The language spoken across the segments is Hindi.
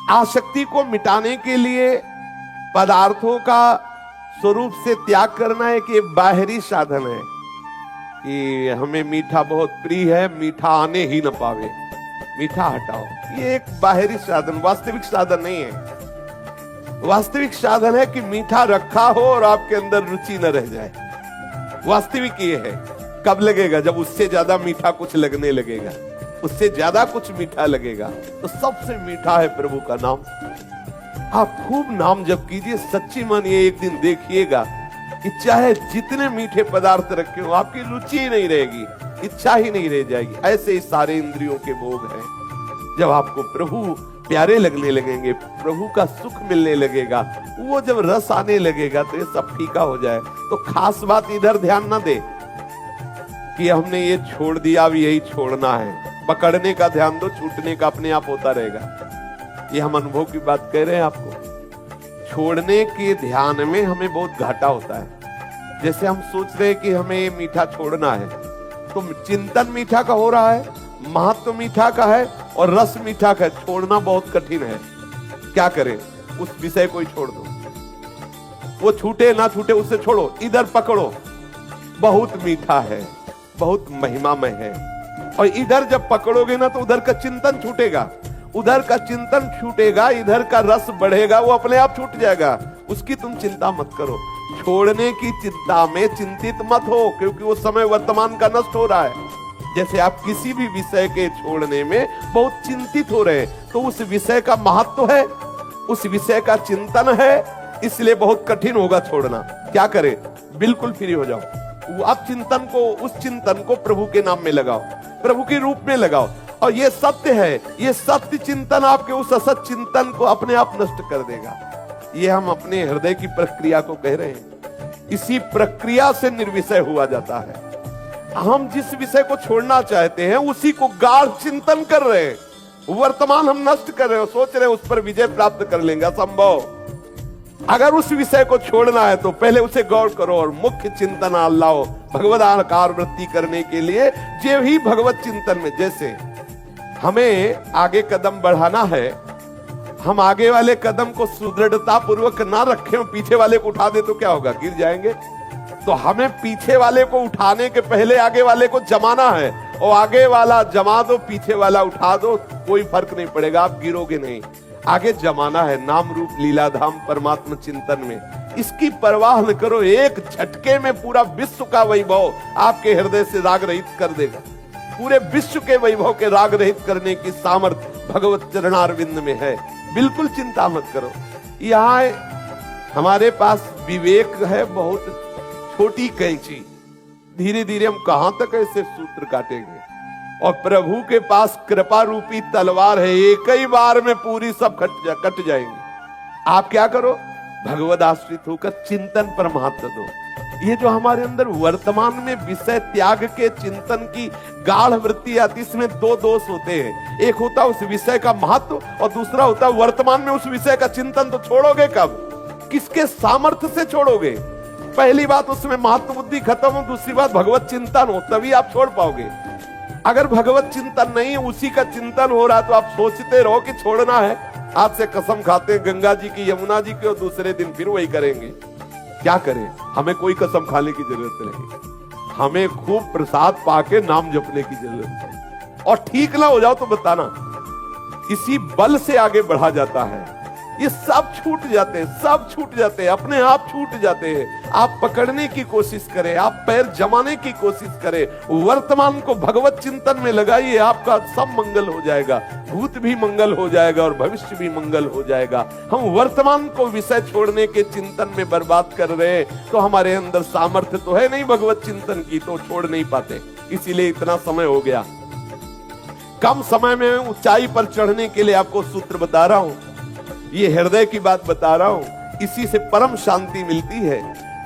आसक्ति को मिटाने के लिए पदार्थों का स्वरूप से त्याग करना एक ये बाहरी साधन है कि हमें मीठा बहुत प्रिय है, मीठा आने ही न पावे, मीठा हटाओ। ये एक बाहरी साधन, वास्तविक साधन नहीं है। वास्तविक साधन है कि मीठा रखा हो और आपके अंदर रुचि न रह जाए। वास्तविक ये है। कब लगेगा? जब उससे ज्यादा मीठा कुछ लगने लगेगा, उससे ज्यादा कुछ मीठा लगेगा। तो सबसे मीठा है प्रभु का नाम। आप खूब नाम जप कीजिए, सच्ची मानिए एक दिन देखिएगा कि चाहे जितने मीठे पदार्थ रखे हो आपकी रुचि ही नहीं रहेगी, इच्छा ही नहीं रह जाएगी। ऐसे ही सारे इंद्रियों के भोग हैं। जब आपको प्रभु प्यारे लगने लगेंगे, प्रभु का सुख मिलने लगेगा, वो जब रस आने लगेगा तो ये सब फीका हो जाए। तो खास बात इधर ध्यान ना दे कि हमने ये छोड़ दिया, अब यही छोड़ना है। पकड़ने का ध्यान दो, छूटने का अपने आप होता रहेगा। ये हम अनुभव की बात कह रहे हैं आपको। छोड़ने के ध्यान में हमें बहुत घाटा होता है। जैसे हम सोच रहे हैं कि हमें ये मीठा छोड़ना है, तो चिंतन मीठा का हो रहा है, महत्व मीठा का है और रस मीठा का है। छोड़ना बहुत कठिन है। क्या करें? उस विषय को ही छोड़ दो। वो छूटे ना छूटे उससे छोड़ो, इधर पकड़ो। बहुत मीठा है, बहुत महिमामय है। और इधर जब पकड़ोगे ना तो उधर का चिंतन छूटेगा, उधर का चिंतन छूटेगा, इधर का रस बढ़ेगा, वो अपने आप छूट जाएगा। उसकी तुम चिंता मत करो। छोड़ने की चिंता में चिंतित मत हो, क्योंकि वो समय वर्तमान का नष्ट हो रहा है। जैसे आप किसी भी विषय के छोड़ने में बहुत चिंतित हो रहे हैं, तो उस विषय का महत्व है, उस विषय का चिंतन है, इसलिए बहुत कठिन होगा छोड़ना। क्या करें? बिल्कुल फ्री हो जाओ। आप चिंतन को, उस चिंतन को प्रभु के नाम में लगाओ, प्रभु के रूप में लगाओ। और ये सत्य है, ये सत्य चिंतन आपके उस असत चिंतन को अपने आप नष्ट कर देगा। ये हम अपने हृदय की प्रक्रिया को कह रहे हैं। इसी प्रक्रिया से निर्विषय हुआ जाता है। हम जिस विषय को छोड़ना चाहते हैं उसी को गाढ़ चिंतन कर रहे हैं। वर्तमान हम नष्ट कर रहे हो, सोच रहे हैं उस पर विजय प्राप्त कर लेंगे, असंभव। अगर उस विषय को छोड़ना है तो पहले उसे गौर करो और मुख्य चिंतन लाओ भगवद आकार वृत्ति करने के लिए। जे ही भगवत चिंतन में, जैसे हमें आगे कदम बढ़ाना है, हम आगे वाले कदम को सुदृढ़ता पूर्वक ना रखें, पीछे वाले को उठा दे तो क्या होगा? गिर जाएंगे। तो हमें पीछे वाले को उठाने के पहले आगे वाले को जमाना है, और आगे वाला जमा दो, पीछे वाला उठा दो, कोई फर्क नहीं पड़ेगा, आप गिरोगे नहीं। आगे जमाना है नाम रूप लीलाधाम परमात्मा चिंतन में। इसकी परवाह न करो, एक झटके में पूरा विश्व का वैभव आपके हृदय से राग रहित कर देगा। पूरे विश्व के वैभव के राग रहित करने की सामर्थ्य भगवत चरणारविंद में है। बिल्कुल चिंता मत करो। यहाँ हमारे पास विवेक है, बहुत छोटी कैंची। धीरे धीरे हम कहां तक ऐसे सूत्र काटेंगे। और प्रभु के पास कृपा रूपी तलवार है, एक ही बार में पूरी सब कट जाएंगी। आप क्या करो? भगवद आश्रित होकर चिंतन पर महत्व दो। ये जो हमारे अंदर वर्तमान में विषय त्याग के चिंतन की गाढ़ वृत्ति आती, इसमें दो दोष होते हैं। एक होता है उस विषय का महत्व, और दूसरा होता है वर्तमान में उस विषय का चिंतन। तो छोड़ोगे कब? किसके सामर्थ्य से छोड़ोगे? पहली बात उसमें महत्व बुद्धि खत्म हो, दूसरी बात भगवत चिंतन हो, तभी आप छोड़ पाओगे। अगर भगवत चिंतन नहीं, उसी का चिंतन हो रहा तो आप सोचते रहो कि छोड़ना है, आज से कसम खाते हैं गंगा जी की, यमुना जी की, और दूसरे दिन फिर वही करेंगे। क्या करें? हमें कोई कसम खाने की जरूरत नहीं, हमें खूब प्रसाद पाके नाम जपने की जरूरत है। और ठीक ना हो जाओ तो बताना, इसी बल से आगे बढ़ा जाता है। ये सब छूट जाते हैं, सब छूट जाते हैं, अपने आप छूट जाते हैं। आप पकड़ने की कोशिश करें, आप पैर जमाने की कोशिश करें, वर्तमान को भगवत चिंतन में लगाइए, आपका सब मंगल हो जाएगा। भूत भी मंगल हो जाएगा और भविष्य भी मंगल हो जाएगा। हम वर्तमान को विषय छोड़ने के चिंतन में बर्बाद कर रहे हैं, तो हमारे अंदर सामर्थ्य तो है नहीं भगवत चिंतन की, तो छोड़ नहीं पाते। इसीलिए इतना समय हो गया। कम समय में ऊंचाई पर चढ़ने के लिए आपको सूत्र बता रहा हूं, ये हृदय की बात बता रहा हूं। इसी से परम शांति मिलती है।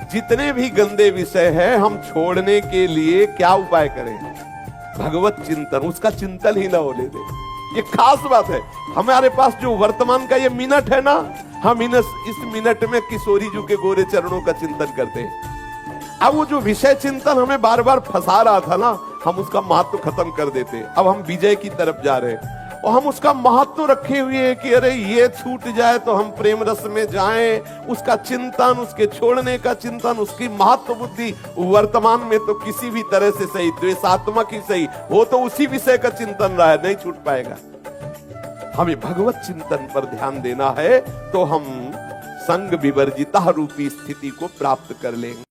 जितने भी गंदे विषय हैं, हम छोड़ने के लिए क्या उपाय करें? भगवत चिंतन, उसका चिंतन ही ना होने दे। ये खास बात है। हमारे पास जो वर्तमान का ये मिनट है ना, हम इस मिनट में किशोरी जी के गोरे चरणों का चिंतन करते हैं। अब वो जो विषय चिंतन हमें बार बार फंसा रहा था ना, हम उसका महत्व खत्म कर देते। अब हम विजय की तरफ जा रहे हैं। और हम उसका महत्व रखे हुए हैं कि अरे ये छूट जाए तो हम प्रेम रस में जाएं, उसका चिंतन, उसके छोड़ने का चिंतन, उसकी महत्व बुद्धि वर्तमान में तो किसी भी तरह से सही, द्वेषात्मक ही सही हो तो उसी विषय का चिंतन रहा है, नहीं छूट पाएगा। हमें भगवत चिंतन पर ध्यान देना है तो हम संग विवर्जिता रूपी स्थिति को प्राप्त कर लेंगे।